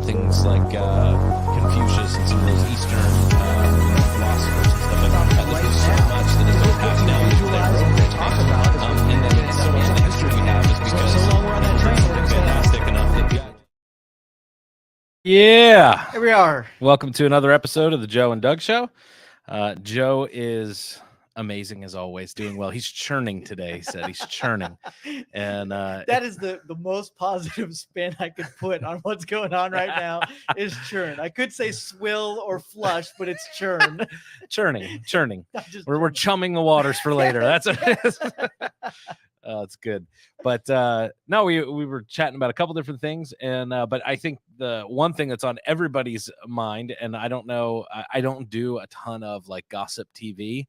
things like Confucius and some of those Eastern philosophers and stuff. I've listened to so much that has been passed down into their own and then so much of the history we have is because it's fantastic enough that the Yeah. Here we are. Welcome to another episode of the Joe and Doug Show. Joe is amazing as always, doing well. He's churning today. He said he's churning, and that is the most positive spin I could put on what's going on right now is churn. I could say swill or flush, but it's churn. churning. We're chumming the waters for later. That's what it is. Oh, it's good. But no, we were chatting about a couple different things, and but I think the one thing that's on everybody's mind, and I don't know, I don't do a ton of like gossip TV,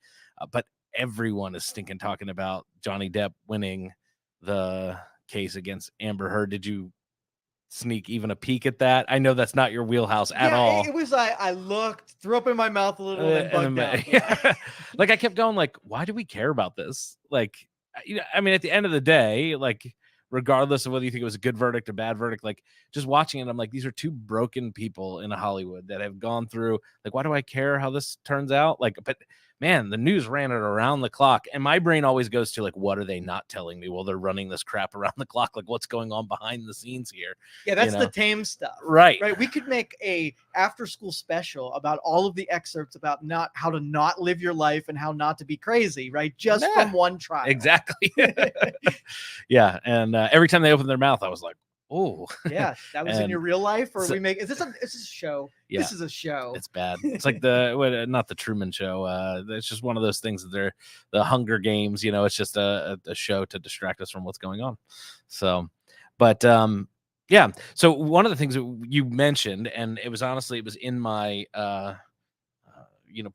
but everyone is stinking talking about Johnny Depp winning the case against Amber Heard. Did you sneak even a peek at that? I know that's not your wheelhouse at all. It was I looked, threw up in my mouth a little, and bugged out. Yeah. Like I kept going, like, why do we care about this? Like, you know, I mean, at the end of the day, like, regardless of whether you think it was a good verdict or bad verdict, like, just watching it, I'm like, these are two broken people in Hollywood that have gone through, like, why do I care how this turns out? Like, but man, the news ran it around the clock, and my brain always goes to, like, what are they not telling me? Well, they're running this crap around the clock. Like, what's going on behind the scenes here? Yeah, that's the tame stuff. Right. We could make a after-school special about all of the excerpts about how to not live your life and how not to be crazy, right? Just from one trial. Exactly. Yeah, and every time they opened their mouth, I was like, oh. Yeah, that was in your real life, or is this a show? Yeah, this is a show. It's bad. It's like not the Truman Show. It's just one of those things that they're the Hunger Games. You know, it's just a show to distract us from what's going on. So, but yeah. So one of the things that you mentioned, and it was in my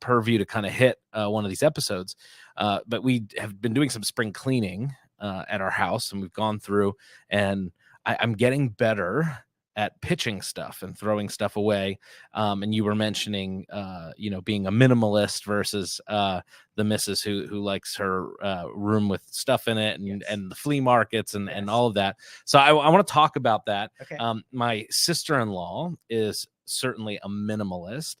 purview to kind of hit one of these episodes. But we have been doing some spring cleaning at our house, and we've gone through, and I'm getting better at pitching stuff and throwing stuff away. And you were mentioning, being a minimalist versus the missus who likes her room with stuff in it, and, yes, and the flea markets and all of that. So I want to talk about that. Okay. My sister-in-law is certainly a minimalist.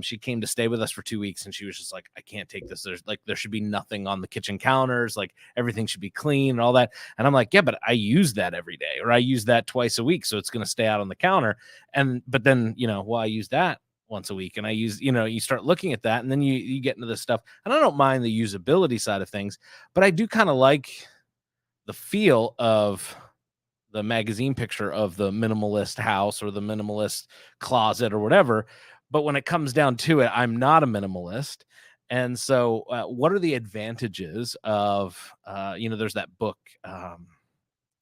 She came to stay with us for 2 weeks, and she was just like, I can't take this. There should be nothing on the kitchen counters. Like, everything should be clean and all that. And I'm like, yeah, but I use that every day, or I use that twice a week. So it's going to stay out on the counter. But then, I use that once a week, and I use, you start looking at that, and then you get into this stuff, and I don't mind the usability side of things, but I do kind of like the feel of the magazine picture of the minimalist house or the minimalist closet or whatever. But when it comes down to it, I'm not a minimalist. And so what are the advantages of, there's that book,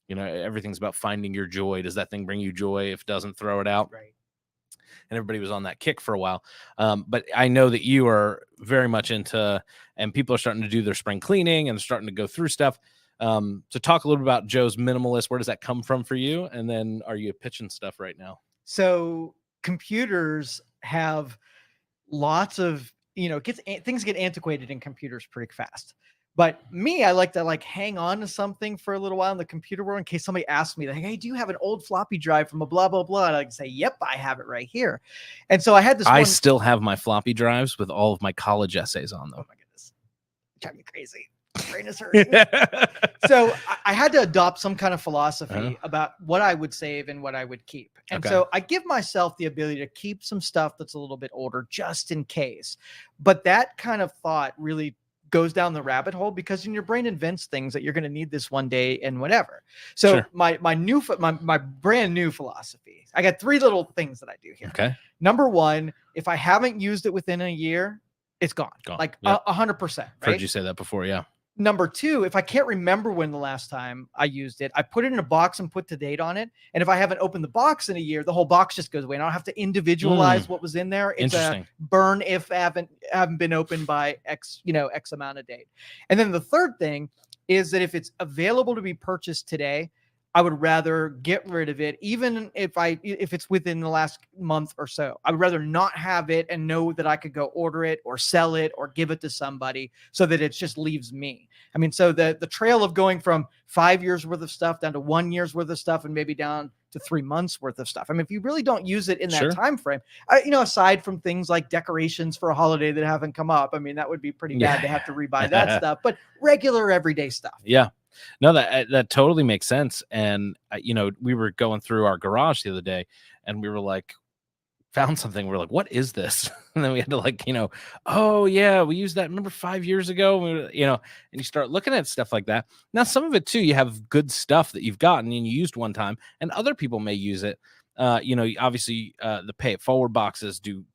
everything's about finding your joy. Does that thing bring you joy? If it doesn't, throw it out. Right. And everybody was on that kick for a while. But I know that you are very much into, and people are starting to do their spring cleaning and starting to go through stuff. So talk a little bit about Joe's minimalist. Where does that come from for you? And then are you pitching stuff right now? So computers have lots of, things get antiquated in computers pretty fast. But me, I like to hang on to something for a little while in the computer world in case somebody asks me, like, hey, do you have an old floppy drive from a blah, blah, blah? And I can say, yep, I have it right here. And so I had this. I still have my floppy drives with all of my college essays on them. Oh my goodness. Drive me crazy. My brain is hurting. So I had to adopt some kind of philosophy about what I would save and what I would keep. And so I give myself the ability to keep some stuff that's a little bit older just in case. But that kind of thought really goes down the rabbit hole, because in your brain invents things that you're going to need this one day and whatever. So sure. my brand new philosophy, I got 3 little things that I do here. Okay. Number 1, if I haven't used it within a year, it's gone. Like 100%. Right? Heard you say that before. Yeah. Number 2, if I can't remember when the last time I used it, I put it in a box and put the date on it. And if I haven't opened the box in a year, the whole box just goes away. And I don't have to individualize what was in there. It's a burn if haven't been opened by X amount of date. And then the third thing is that if it's available to be purchased today, I would rather get rid of it, even if it's within the last month or so. I would rather not have it and know that I could go order it or sell it or give it to somebody so that it just leaves me. I mean, so the trail of going from 5 years worth of stuff down to 1 year's worth of stuff and maybe down to 3 months worth of stuff. I mean, if you really don't use it in that Sure. time frame, aside from things like decorations for a holiday that haven't come up, I mean, that would be pretty bad to have to rebuy that stuff, but regular everyday stuff. Yeah. No, that totally makes sense. And we were going through our garage the other day, and we were like, found something. We're like, what is this? And then we had to like, oh yeah, we used that. Remember 5 years ago, and you start looking at stuff like that. Now, some of it too, you have good stuff that you've gotten and you used one time, and other people may use it. Obviously, the pay it forward boxes do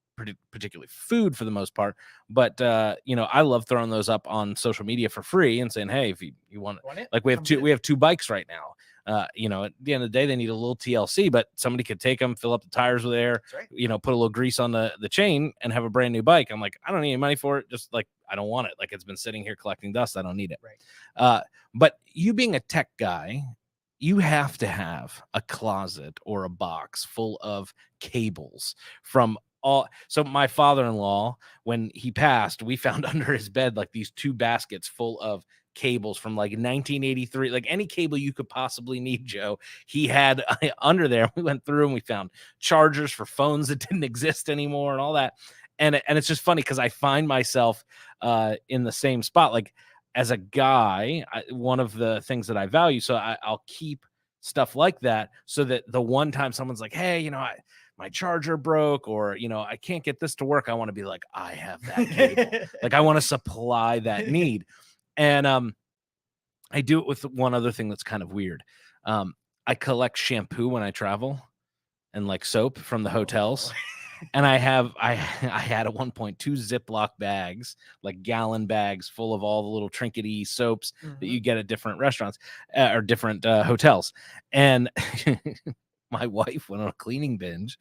particularly food for the most part, but I love throwing those up on social media for free and saying, hey, if you want it, like we have two bikes right now. At the end of the day, they need a little TLC, but somebody could take them, fill up the tires with air, right. Put a little grease on the chain and have a brand new bike. I'm like, I don't need any money for it. Just like, I don't want it. Like, it's been sitting here collecting dust. I don't need it. Right. But you being a tech guy, you have to have a closet or a box full of cables from so my father-in-law, when he passed, we found under his bed like these 2 baskets full of cables from like 1983, like any cable you could possibly need, Joe, he had under there. We went through and we found chargers for phones that didn't exist anymore and all that. And it's just funny because I find myself in the same spot. Like, as a guy, one of the things that I value, so I'll keep stuff like that, so that the one time someone's like, hey, my charger broke, or I can't get this to work, I want to be like, I have that cable. Like, I want to supply that need. And I do it with one other thing that's kind of weird. I collect shampoo when I travel, and like soap from the hotels. And I had at one point 2 Ziploc bags, like gallon bags full of all the little trinkety soaps that you get at different restaurants or different hotels. And my wife went on a cleaning binge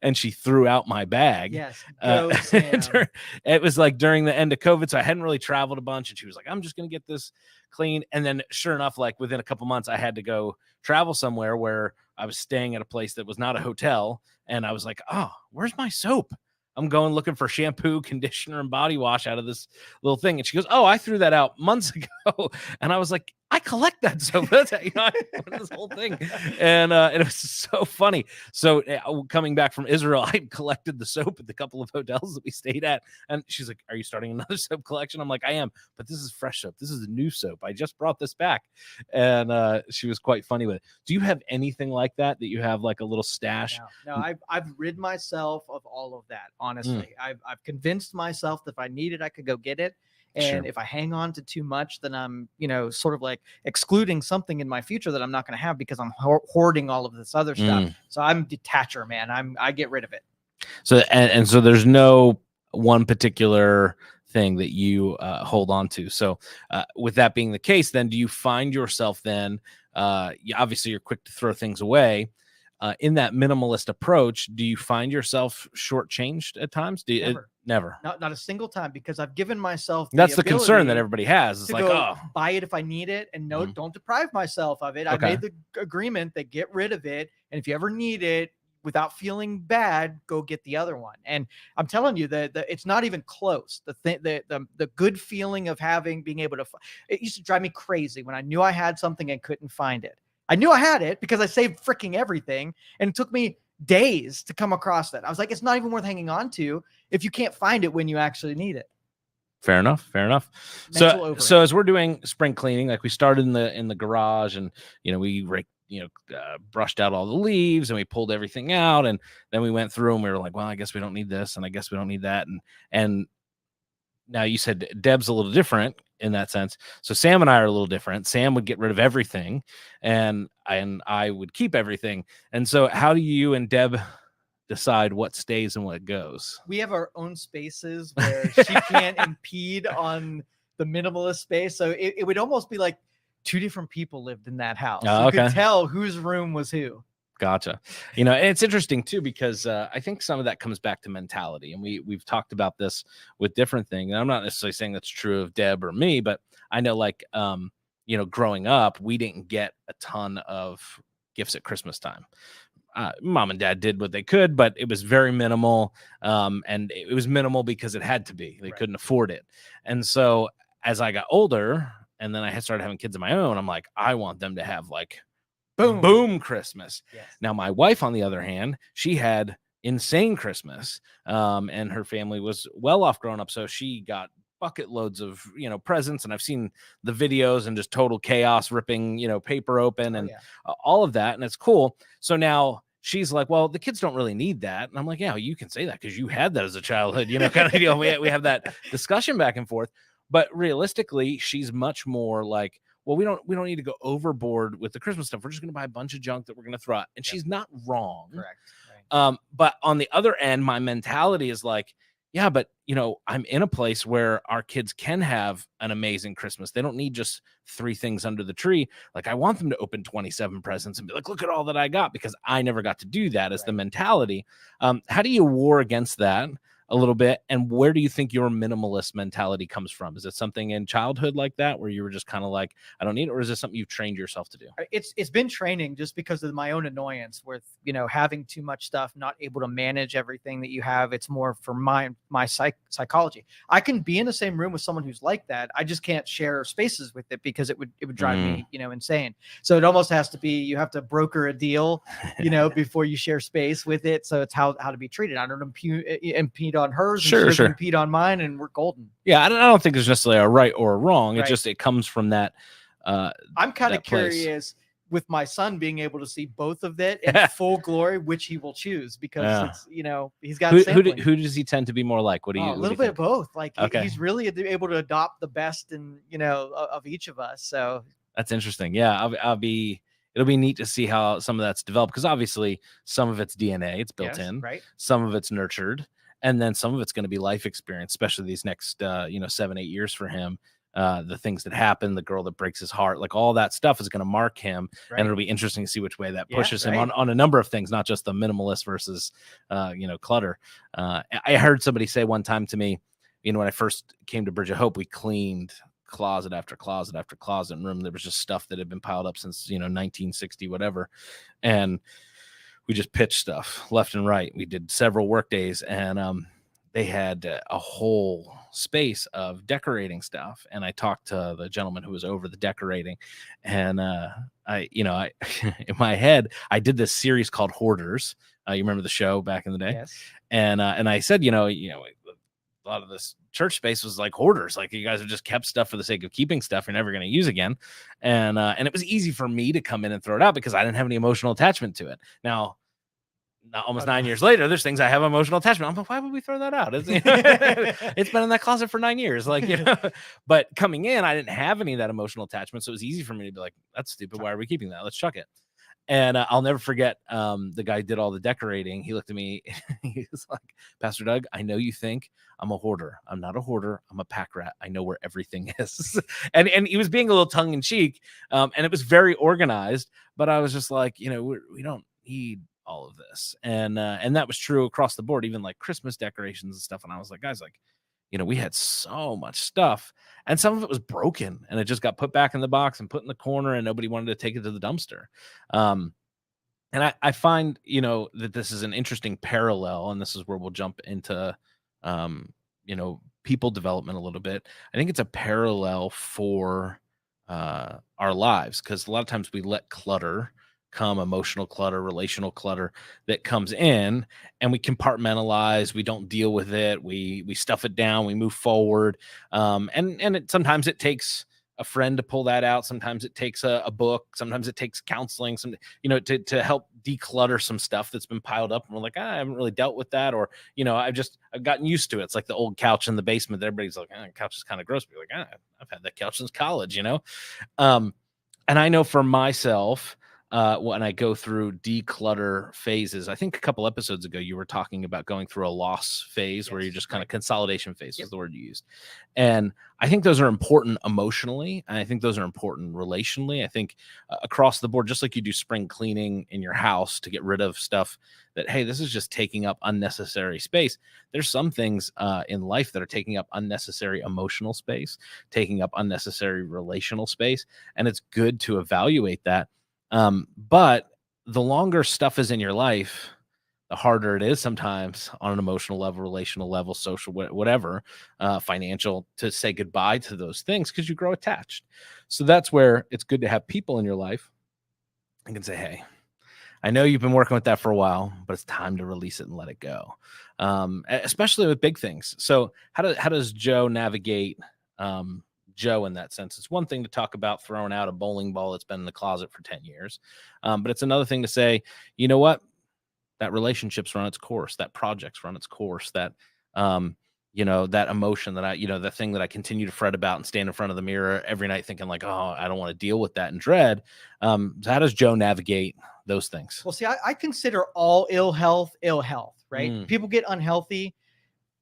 and she threw out my bag. Yes. It was like during the end of COVID. So I hadn't really traveled a bunch, and she was like, I'm just going to get this clean. And then sure enough, like within a couple months, I had to go travel somewhere where I was staying at a place that was not a hotel. And I was like, oh, where's my soap? I'm going looking for shampoo, conditioner, and body wash out of this little thing. And she goes, oh, I threw that out months ago. And I was like, I collect that soap. That's this whole thing. And it was so funny. So coming back from Israel, I collected the soap at the couple of hotels that we stayed at. And she's like, are you starting another soap collection? I'm like, I am. But this is fresh soap. This is a new soap. I just brought this back. And she was quite funny with it. Do you have anything like that you have like a little stash? No, I've rid myself of all of that. Honestly, I've convinced myself that if I need it, I could go get it. And if I hang on to too much, then I'm, sort of like excluding something in my future that I'm not going to have because I'm hoarding all of this other stuff. So I'm detacher, man. I get rid of it. So, and so there's no one particular thing that you hold on to. So with that being the case, then do you find yourself then, obviously you're quick to throw things away. In that minimalist approach, do you find yourself shortchanged at times? Do you, never. Not a single time, because I've given myself. That's the concern that everybody has. It's like, oh, buy it if I need it, and don't deprive myself of it. I made the agreement that get rid of it, and if you ever need it without feeling bad, go get the other one. And I'm telling you that it's not even close. The good feeling of being able to. It used to drive me crazy when I knew I had something and couldn't find it. I knew I had it because I saved freaking everything, and it took me days to come across that. I was like, it's not even worth hanging on to if you can't find it when you actually need it. Fair enough. So as we're doing spring cleaning, like we started in the garage, and we brushed out all the leaves and we pulled everything out, and then we went through and we were like, well, I guess we don't need this, and I guess we don't need that, and now you said Deb's a little different in that sense. So Sam and I are a little different. Sam would get rid of everything, and I would keep everything. And so how do you and Deb decide what stays and what goes? We have our own spaces where she can't impede on the minimalist space. So it would almost be like 2 different people lived in that house. You could tell whose room was who. Gotcha. And it's interesting too, because I think some of that comes back to mentality, and we've talked about this with different things. And I'm not necessarily saying that's true of Deb or me, but I know, like, growing up, we didn't get a ton of gifts at Christmas time. Mom and dad did what they could, but it was very minimal. And it was minimal because it had to be. They couldn't afford it. And so as I got older, and then I had started having kids of my own, I'm like, I want them to have like boom Christmas. Yes. Now, my wife, on the other hand, she had insane Christmas, and her family was well off growing up, so she got bucket loads of presents, and I've seen the videos and just total chaos, ripping paper open and all of that, and it's cool. So now she's like, well, the kids don't really need that, and I'm like, yeah, you can say that because you had that as a childhood, kind of deal. We have that discussion back and forth, but realistically, she's much more like, well, we don't need to go overboard with the Christmas stuff. We're just going to buy a bunch of junk that we're going to throw out. And she's not wrong. Correct. Right. But on the other end, my mentality is like, yeah, but I'm in a place where our kids can have an amazing Christmas. They don't need just 3 things under the tree. Like, I want them to open 27 presents and be like, look at all that I got, because I never got to do that as the mentality. How do you war against that a little bit, and where do you think your minimalist mentality comes from? Is it something in childhood like that where you were just kind of like, I don't need it, or is it something you've trained yourself to do? It's been training, just because of my own annoyance with having too much stuff, not able to manage everything that you have. It's more for my psychology. I can be in the same room with someone who's like that. I just can't share spaces with it because it would drive me insane. So it almost has to be, you have to broker a deal before you share space with it. So it's how to be treated. I don't impede on hers, sure, and she doesn't impede on mine, and we're golden. Yeah, I don't think there's necessarily a right or a wrong. It comes from that. I'm kind of curious with my son being able to see both of it in full glory, which he will choose, because it's he's got who does he tend to be more like? What do you? A little bit of both. Like, he's really able to adopt the best and of each of us. So that's interesting. Yeah, it'll be neat to see how some of that's developed, because obviously some of it's DNA, it's built in, right? Some of it's nurtured. And then some of it's going to be life experience, especially these next, 7-8 years for him. The things that happen, the girl that breaks his heart, like all that stuff is going to mark him. Right. And it'll be interesting to see which way that pushes him on a number of things, not just the minimalist versus, clutter. I heard somebody say one time to me, when I first came to Bridge of Hope, we cleaned closet after closet after closet and room. There was just stuff that had been piled up since, 1960, whatever. And we just pitched stuff left and right. We did several work days, and they had a whole space of decorating stuff. And I talked to the gentleman who was over the decorating, and I in my head, I did this series called Hoarders. You remember the show back in the day? Yes. And I said, a lot of this church space was like hoarders. Like, you guys have just kept stuff for the sake of keeping stuff you're never going to use again. And it was easy for me to come in and throw it out because I didn't have any emotional attachment to it. Now, almost 9 years later, there's things I have emotional attachment. I'm like, why would we throw that out? It's been in that closet for 9 years. But coming in, I didn't have any of that emotional attachment. So it was easy for me to be like, that's stupid. Why are we keeping that? Let's chuck it. And I'll never forget, the guy who did all the decorating. He looked at me, he was like, Pastor Doug, I know you think I'm a hoarder. I'm not a hoarder. I'm a pack rat. I know where everything is. and he was being a little tongue in cheek. And it was very organized, but I was just like, we don't need all of this. And that was true across the board, even like Christmas decorations and stuff. And I was like, guys, we had so much stuff, and some of it was broken, and it just got put back in the box and put in the corner, and nobody wanted to take it to the dumpster. And I find, that this is an interesting parallel, and this is where we'll jump into, people development a little bit. I think it's a parallel for our lives, because a lot of times we let clutter come, emotional clutter, relational clutter that comes in, and we compartmentalize. We don't deal with it. We stuff it down. We move forward. Sometimes it takes a friend to pull that out. Sometimes it takes a book. Sometimes it takes counseling. To help declutter some stuff that's been piled up. And we're like, I haven't really dealt with that, or I've gotten used to it. It's like the old couch in the basement that everybody's like, couch is kind of gross. But you're like, I've had that couch since college, And I know for myself, when I go through declutter phases, I think a couple episodes ago, you were talking about going through a loss phase, where you're just kind of consolidation phase was the word you used. And I think those are important emotionally. And I think those are important relationally. I think across the board, just like you do spring cleaning in your house to get rid of stuff that, hey, this is just taking up unnecessary space. There's some things in life that are taking up unnecessary emotional space, taking up unnecessary relational space. And it's good to evaluate that. But the longer stuff is in your life, the harder it is sometimes on an emotional level, relational level, social, whatever, financial, to say goodbye to those things, because you grow attached. So that's where it's good to have people in your life I can say, hey, I know you've been working with that for a while, but it's time to release it and let it go. Especially with big things. So how does Joe navigate Joe in that sense? It's one thing to talk about throwing out a bowling ball that's been in the closet for 10 years. But it's another thing to say, you know what? That relationship's run its course, that project's run its course, that that emotion that the thing that I continue to fret about and stand in front of the mirror every night thinking like, oh, I don't want to deal with that and dread. So how does Joe navigate those things? Well, see, I consider all ill health, right? People get unhealthy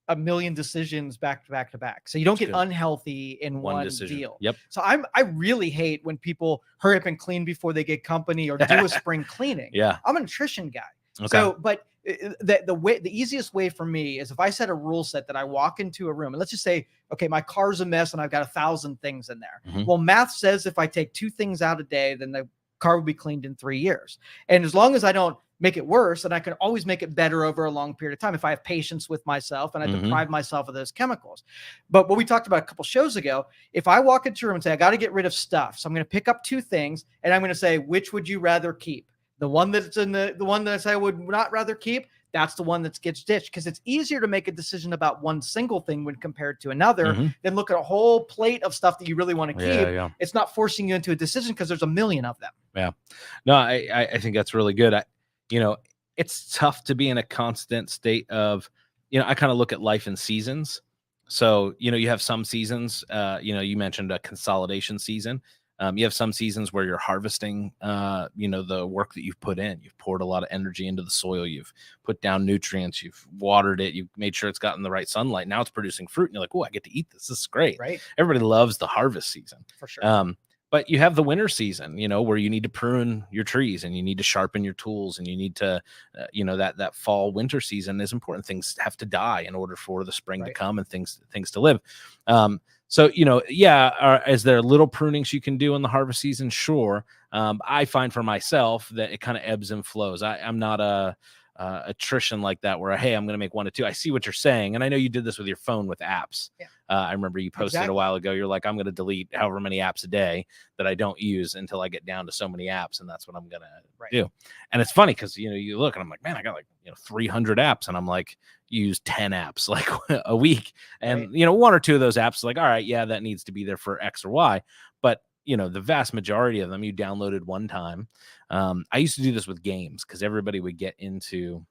a million decisions back to back to back. So you don't get unhealthy in one deal. Yep. So I really hate when people hurry up and clean before they get company or do a spring cleaning. Yeah. I'm a nutrition guy. Okay. So, but the easiest way for me is if I set a rule set that I walk into a room and let's just say, okay, my car's a mess and I've got 1,000 things in there. Mm-hmm. Well, math says if I take 2 things out a day, then the car will be cleaned in 3 years. And as long as I don't make it worse, and I can always make it better over a long period of time if I have patience with myself and I deprive myself of those chemicals. But what we talked about a couple shows ago, if I walk into a room and say, I got to get rid of stuff. So I'm going to pick up 2 things and I'm going to say, which would you rather keep? The one that's in the one that I say I would not rather keep, that's the one that gets ditched because it's easier to make a decision about one single thing when compared to another than look at a whole plate of stuff that you really want to keep. Yeah. It's not forcing you into a decision because there's a million of them. Yeah. No, I think that's really good. It's tough to be in a constant state of, I kind of look at life in seasons. So, you have some seasons, you mentioned a consolidation season. You have some seasons where you're harvesting, the work that you've put in. You've poured a lot of energy into the soil. You've put down nutrients. You've watered it. You've made sure it's gotten the right sunlight. Now it's producing fruit. And you're like, oh, I get to eat this. This is great. Right. Everybody loves the harvest season. For sure. But you have the winter season, where you need to prune your trees and you need to sharpen your tools and you need to, that fall winter season is important. Things have to die in order for the spring to come and things to live. So, is there little prunings you can do in the harvest season? Sure. I find for myself that it kind of ebbs and flows. I'm not a attrition like that where, hey, I'm going to make 1 to 2. I see what you're saying. And I know you did this with your phone with apps. Yeah. I remember you posted a while ago. You're like, I'm going to delete however many apps a day that I don't use until I get down to so many apps. And that's what I'm going to do. And it's funny because, you look and I'm like, man, I got 300 apps. And I'm like, you use 10 apps like a week. And, 1 or 2 of those apps like, all right, yeah, that needs to be there for X or Y. But, the vast majority of them you downloaded one time. I used to do this with games because everybody would get into,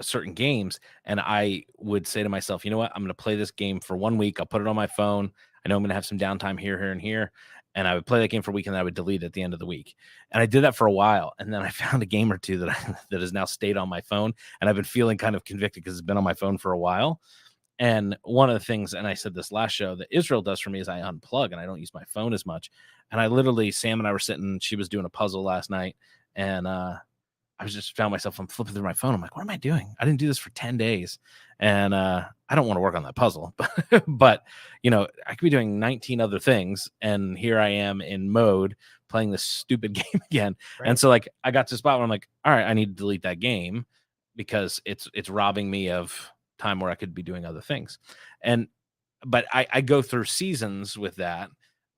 certain games. And I would say to myself, you know what, I'm going to play this game for 1 week. I'll put it on my phone. I know I'm going to have some downtime here, and here. And I would play that game for a week and then I would delete it at the end of the week. And I did that for a while. And then I found a game or 2 that has now stayed on my phone. And I've been feeling kind of convicted because it's been on my phone for a while. And one of the things, and I said this last show, that Israel does for me is I unplug and I don't use my phone as much. And I literally, Sam and I were sitting, she was doing a puzzle last night. And I was just found myself, I'm flipping through my phone. I'm like, what am I doing? I didn't do this for 10 days. And I don't want to work on that puzzle, but I could be doing 19 other things. And here I am in mode playing this stupid game again. Right. And so I got to a spot where I'm like, all right, I need to delete that game because it's robbing me of time where I could be doing other things. But I go through seasons with that.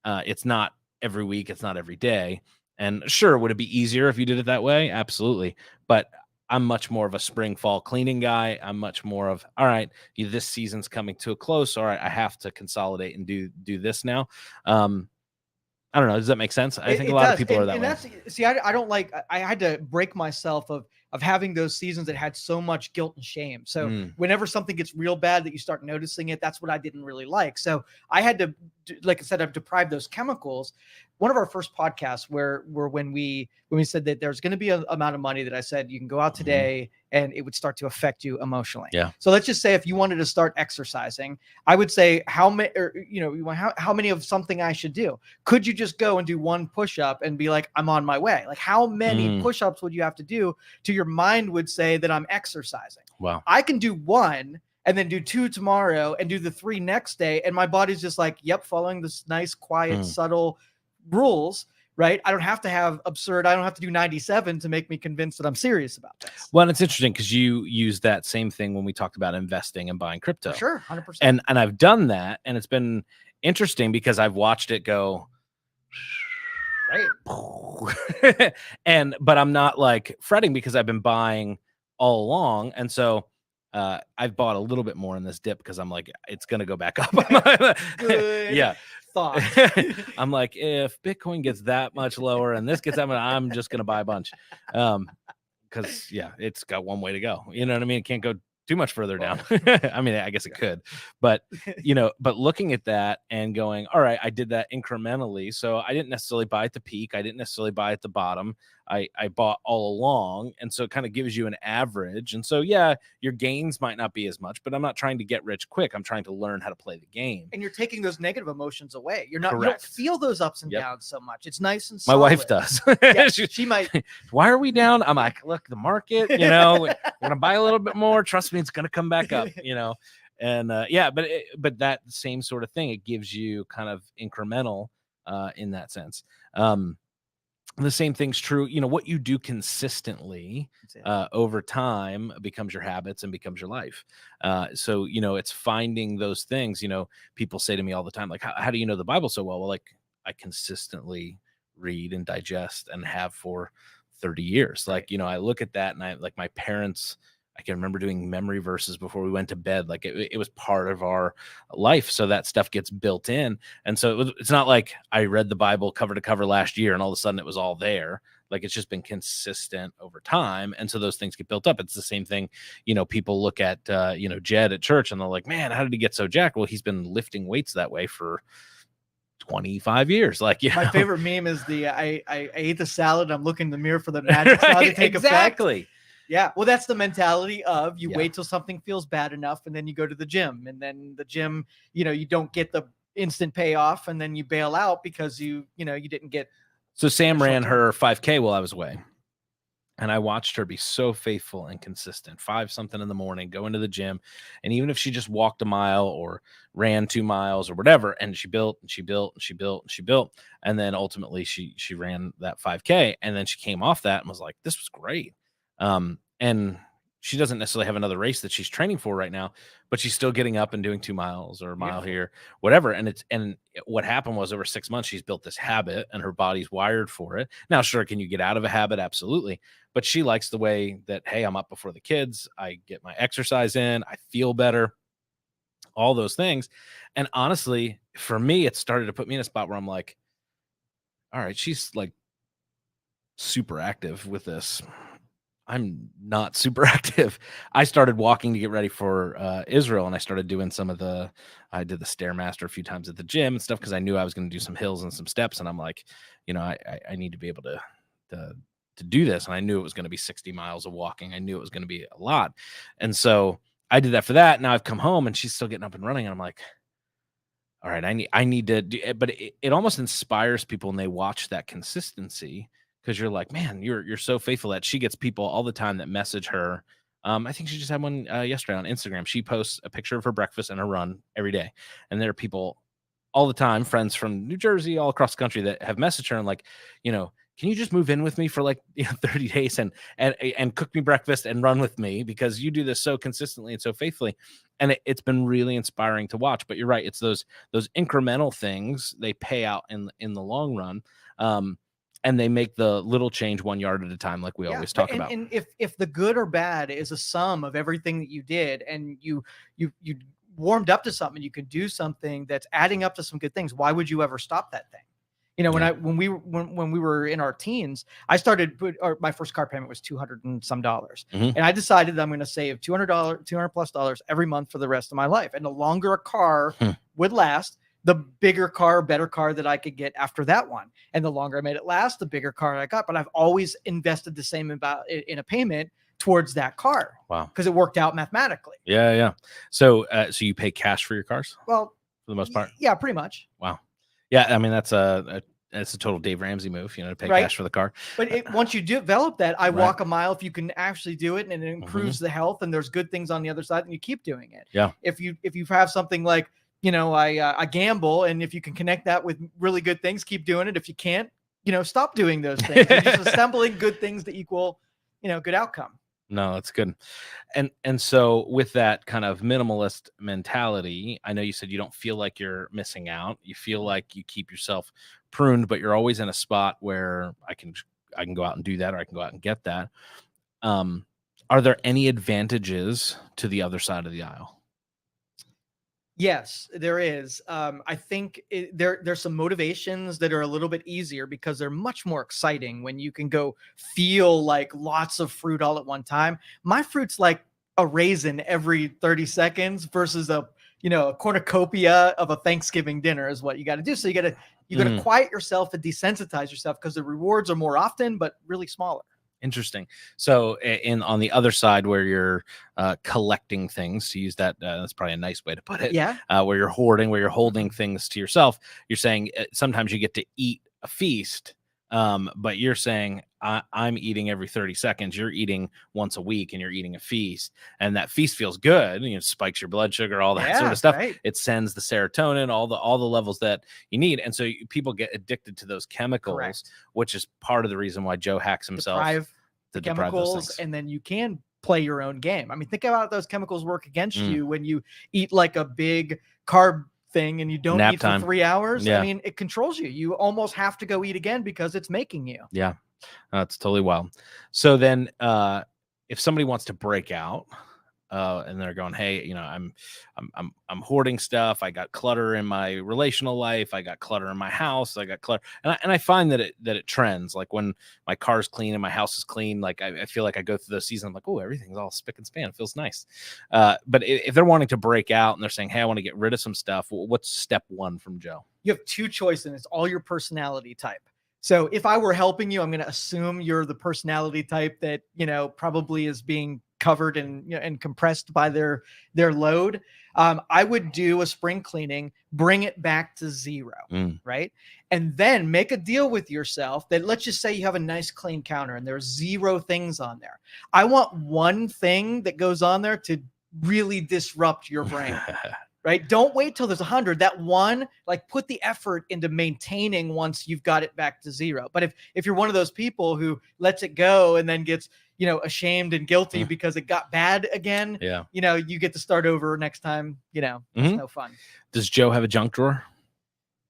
It's not every week. It's not every day. And sure, would it be easier if you did it that way? Absolutely. But I'm much more of a spring, fall cleaning guy. I'm much more of, all right, this season's coming to a close. All right, I have to consolidate and do this now. I don't know. Does that make sense? I think a lot of people are that way. I don't like, I had to break myself of having those seasons that had so much guilt and shame. So whenever something gets real bad that you start noticing it, that's what I didn't really like. So I had to, like I said, I've deprived those chemicals. One of our first podcasts where when we said that there's going to be an amount of money that I said, you can go out today and it would start to affect you emotionally. Yeah. So let's just say if you wanted to start exercising, I would say how many of something I should do. Could you just go and do 1 push-up and be like, I'm on my way? Like how many push-ups would you have to do to your mind would say that I'm exercising? Wow. I can do 1 and then do 2 tomorrow and do the 3 next day. And my body's just like, yep, following this nice, quiet, subtle rules, right? I don't have to have absurd. I don't have to do 97 to make me convinced that I'm serious about this. Well, and it's interesting because you use that same thing when we talked about investing and buying crypto. For sure. 100%. And I've done that. And it's been interesting because I've watched it go Right. But I'm not like fretting because I've been buying all along. And so I've bought a little bit more in this dip because I'm like, it's going to go back up. Good Yeah. thought. I'm like, if Bitcoin gets that much lower and this gets that much, I'm just going to buy a bunch. Because yeah, it's got one way to go. You know what I mean? It can't go too much further down. I mean, I guess it could, but but looking at that and going, all right, I did that incrementally. So I didn't necessarily buy at the peak. I didn't necessarily buy at the bottom. I bought all along. And so it kind of gives you an average. And so, yeah, your gains might not be as much, but I'm not trying to get rich quick. I'm trying to learn how to play the game. And you're taking those negative emotions away. You don't feel those ups and downs so much. It's nice and solid. My wife does. Yeah, she might. Why are we down? I'm like, look, the market, we're going to buy a little bit more. Trust me, it's going to come back up, And but that same sort of thing, it gives you kind of incremental in that sense. The same thing's true. What you do consistently over time becomes your habits and becomes your life. So, it's finding those things. People say to me all the time, like, how do you know the Bible so well? Well, like, I consistently read and digest and have for 30 years. Like, I look at that and I like my parents. I can remember doing memory verses before we went to bed. Like it was part of our life. So that stuff gets built in. And so it's not like I read the Bible cover to cover last year and all of a sudden it was all there. Like it's just been consistent over time. And so those things get built up. It's the same thing. People look at, Jed at church and they're like, man, how did he get so jacked? Well, he's been lifting weights that way for 25 years. Like, my favorite meme is I ate the salad. I'm looking in the mirror for the magic salad to take exactly. effect. Yeah. Well, that's the mentality of you wait till something feels bad enough and then you go to the gym, and then the gym, you don't get the instant payoff and then you bail out because you didn't get. So Sam ran her 5K while I was away. And I watched her be so faithful and consistent, 5 something in the morning, go into the gym. And even if she just walked a mile or ran 2 miles or whatever, and she built and she built and she built and she built. And then ultimately she ran that 5K. And then she came off that and was like, this was great. And she doesn't necessarily have another race that she's training for right now, but she's still getting up and doing 2 miles or a mile here, whatever. And what happened was over 6 months, she's built this habit and her body's wired for it. Now, sure, can you get out of a habit? Absolutely. But she likes the way that, hey, I'm up before the kids. I get my exercise in. I feel better, all those things. And honestly, for me, it started to put me in a spot where I'm like, all right, she's like super active with this. I'm not super active. I started walking to get ready for Israel, and I started doing I did the Stairmaster a few times at the gym and stuff because I knew I was going to do some hills and some steps. And I'm like, I need to be able to do this. And I knew it was going to be 60 miles of walking. I knew it was going to be a lot. And so I did that for that. Now I've come home and she's still getting up and running. And I'm like, all right, I need to do it. But it almost inspires people when they watch that consistency. Because you're like, man, you're so faithful that she gets people all the time that message her. I think she just had one yesterday on Instagram. She posts a picture of her breakfast and her run every day. And there are people all the time, friends from New Jersey, all across the country that have messaged her and like, can you just move in with me for like 30 days and cook me breakfast and run with me because you do this so consistently and so faithfully. And it's been really inspiring to watch. But you're right. It's those incremental things, they pay out in the long run. And they make the little change 1 yard at a time, like we always talk about. And if the good or bad is a sum of everything that you did, and you warmed up to something, you could do something that's adding up to some good things. Why would you ever stop that thing? When we were in our teens, I started my first car payment was $200 and some, and I decided that I'm going to save $200+ every month for the rest of my life. And the longer a car would last, the bigger car, better car that I could get after that one. And the longer I made it last, the bigger car I got. But I've always invested the same amount in a payment towards that car. Wow. Because it worked out mathematically. Yeah. So you pay cash for your cars? Well, for the most part? Yeah, pretty much. Wow. Yeah. I mean, that's a total Dave Ramsey move, to pay cash for the car. But once you develop that, I walk a mile if you can actually do it, and it improves the health, and there's good things on the other side, and you keep doing it. Yeah. If you have something like, I gamble, and if you can connect that with really good things, keep doing it. If you can't, stop doing those things. You're just assembling good things to equal, good outcome. No, that's good. And so with that kind of minimalist mentality, I know you said you don't feel like you're missing out. You feel like you keep yourself pruned, but you're always in a spot where I can go out and do that, or I can go out and get that. Um, are there any advantages to the other side of the aisle? Yes, there is. I think there's some motivations that are a little bit easier because they're much more exciting when you can go feel like lots of fruit all at one time. My fruit's like a raisin every 30 seconds versus a cornucopia of a Thanksgiving dinner is what you got to do. So you got to quiet yourself and desensitize yourself because the rewards are more often, but really smaller. Interesting. So, on the other side, where you're collecting things, to use that, that's probably a nice way to put it. Yeah. Where you're hoarding, where you're holding things to yourself. You're saying sometimes you get to eat a feast, but you're saying I'm eating every 30 seconds. You're eating once a week, and you're eating a feast, and that feast feels good. Spikes your blood sugar, all that sort of stuff. Right. It sends the serotonin, all the levels that you need, and so people get addicted to those chemicals. Correct. Which is part of the reason why Joe hacks himself. The chemicals, and then you can play your own game. I mean, think about those chemicals work against you when you eat like a big carb thing and you don't eat for 3 hours. Yeah. I mean, it controls you. You almost have to go eat again because it's making you. Yeah, that's totally wild. So then, if somebody wants to break out, and they're going, hey, I'm hoarding stuff. I got clutter in my relational life. I got clutter in my house. I got clutter, and I find that it trends. Like when my car's clean and my house is clean, like I feel like I go through those seasons. I'm like, oh, everything's all spick and span. It feels nice. But if they're wanting to break out and they're saying, hey, I want to get rid of some stuff, what's step one from Joe? You have two choices, and it's all your personality type. So if I were helping you, I'm going to assume you're the personality type that, probably is being covered and compressed by their load. I would do a spring cleaning, bring it back to zero, right? And then make a deal with yourself that, let's just say you have a nice clean counter and there's 0 things on there. I want one thing that goes on there to really disrupt your brain. Right? Don't wait till there's 100. That one, like, put the effort into maintaining once you've got it back to 0. But if you're one of those people who lets it go and then gets, ashamed and guilty because it got bad again, you get to start over next time. It's no fun. Does Joe have a junk drawer?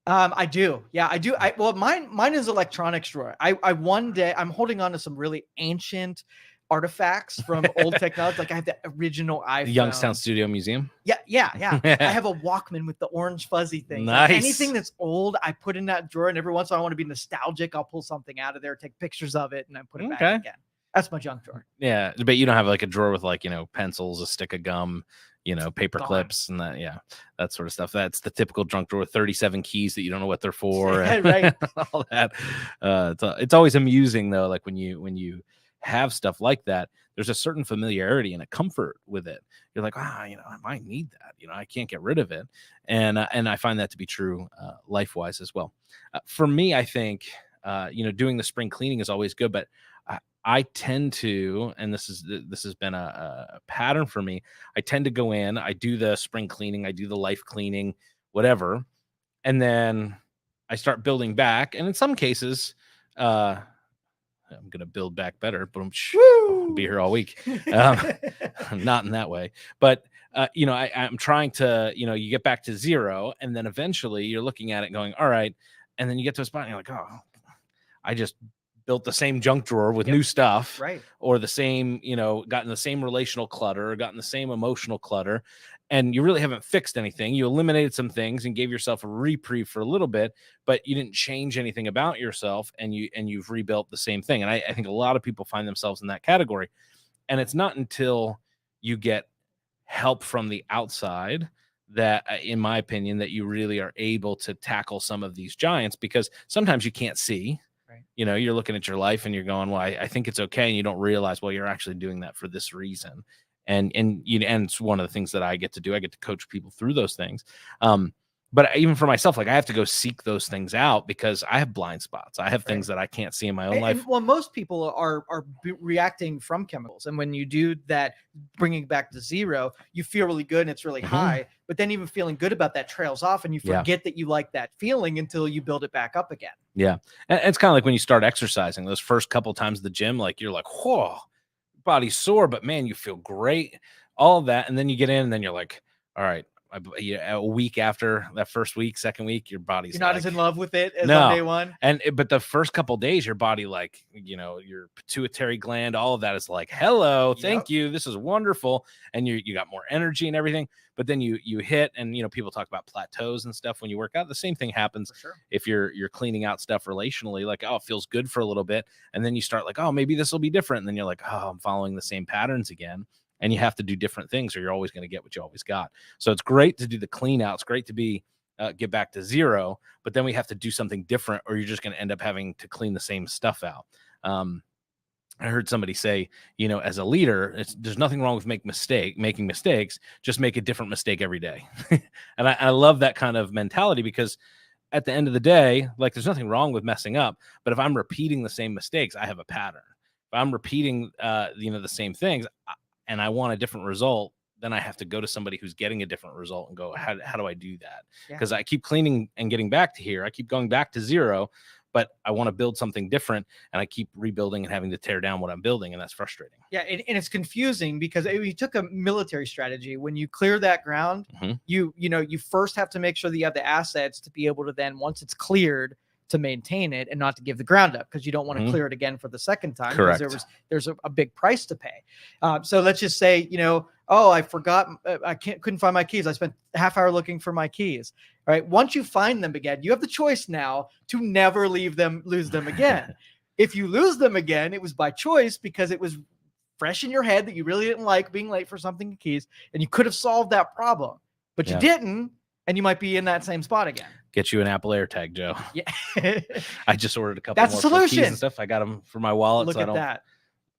I do. Yeah, I do. Well, mine is electronics drawer. I one day I'm holding on to some really ancient artifacts from old technology. Like I have the original iPhone. The Youngstown Studio Museum. Yeah. I have a Walkman with the orange fuzzy thing. Nice. Like anything that's old, I put in that drawer, and every once in a while I want to be nostalgic. I'll pull something out of there, take pictures of it, and then put it back again. That's my junk drawer. Yeah, but you don't have like a drawer with like, pencils, a stick of gum, paper clips, and that sort of stuff. That's the typical junk drawer with 37 keys that you don't know what they're for. Right. All that. It's always amusing though, like when you have stuff like that, there's a certain familiarity and a comfort with it. You're like, I might need that. I can't get rid of it, and I find that to be true life-wise as well. For me, I think doing the spring cleaning is always good, but I tend to, and this has been a pattern for me. I tend to go in, I do the spring cleaning, I do the life cleaning, whatever, and then I start building back. And in some cases, I'm gonna build back better, but I'll be here all week. Not in that way, but I'm trying to, you get back to 0, and then eventually you're looking at it going, all right, and then you get to a spot and you're like, oh, I just built the same junk drawer with new stuff, right? Or the same, gotten the same relational clutter, or gotten the same emotional clutter, and you really haven't fixed anything. You eliminated some things and gave yourself a reprieve for a little bit, but you didn't change anything about yourself, and you've rebuilt the same thing. And I think a lot of people find themselves in that category, and it's not until you get help from the outside that, in my opinion, that you really are able to tackle some of these giants, because sometimes you can't see. Right. You're looking at your life and you're going, well, I think it's okay. And you don't realize, well, you're actually doing that for this reason. And it's one of the things that I get to do. I get to coach people through those things. But even for myself, like I have to go seek those things out because I have blind spots. I have things that I can't see in my own life. Well, most people are reacting from chemicals. And when you do that, bringing back to 0, you feel really good and it's really high. But then even feeling good about that trails off, and you forget that you like that feeling until you build it back up again. Yeah. And it's kind of like when you start exercising, those first couple times at the gym, like you're like, whoa, body's sore, but man, you feel great, all of that. And then you get in and then you're like, all right, a week after that first week, second week, your body's you're not like, as in love with it as no. on day one. But the first couple days, your body, like, your pituitary gland, all of that is like, hello, thank you, this is wonderful, and you got more energy and everything. But then you hit, and people talk about plateaus and stuff when you work out. The same thing happens if you're cleaning out stuff relationally. Like, oh, it feels good for a little bit, and then you start like, oh, maybe this will be different, and then you're like, oh, I'm following the same patterns again. And you have to do different things, or you're always going to get what you always got. So it's great to do the clean out. It's great to be get back to zero, but then we have to do something different, or you're just going to end up having to clean the same stuff out. I heard somebody say, as a leader, there's nothing wrong with making mistakes, just make a different mistake every day. And I love that kind of mentality, because at the end of the day, like, there's nothing wrong with messing up, but if I'm repeating the same mistakes, I have a pattern. If I'm repeating, the same things, and I want a different result, then I have to go to somebody who's getting a different result and go, how do I do that? Because I keep cleaning and getting back to here. I keep going back to zero, but I want to build something different, and I keep rebuilding and having to tear down what I'm building. And that's frustrating. Yeah. And it's confusing, because you took a military strategy. When you clear that ground, you first have to make sure that you have the assets to be able to then, once it's cleared, to maintain it and not to give the ground up, because you don't want to clear it again for the second time. Correct. Because there's a big price to pay. So let's just say, oh, I forgot, couldn't find my keys. I spent a half hour looking for my keys. All right. Once you find them again, you have the choice now to never lose them again. If you lose them again, it was by choice, because it was fresh in your head that you really didn't like being late for something, keys, and you could have solved that problem, but you didn't. And you might be in that same spot again. Get you an Apple AirTag, Joe. Yeah. I just ordered a couple That's more a solution. keys and stuff. I got them for my wallet. Look at that.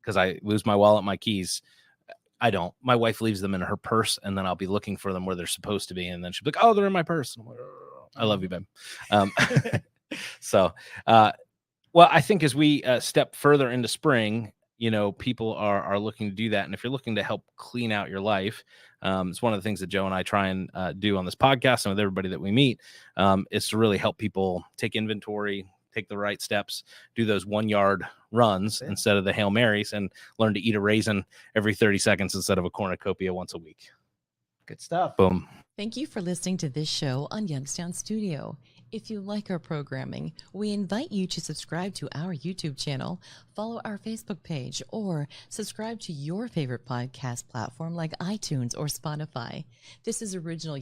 Because I lose my wallet, my keys. I don't. My wife leaves them in her purse, and then I'll be looking for them where they're supposed to be. And then she'll be like, oh, they're in my purse. I'm like, oh, I love you, babe. Well, I think as we step further into spring, people are looking to do that. And if you're looking to help clean out your life, it's one of the things that Joe and I try and do on this podcast and with everybody that we meet, is to really help people take inventory, take the right steps, do those 1 yard runs instead of the Hail Marys, and learn to eat a raisin every 30 seconds instead of a cornucopia once a week. Good stuff. Boom. Thank you for listening to this show on Youngstown Studio. If you like our programming, we invite you to subscribe to our YouTube channel, follow our Facebook page, or subscribe to your favorite podcast platform like iTunes or Spotify. This is original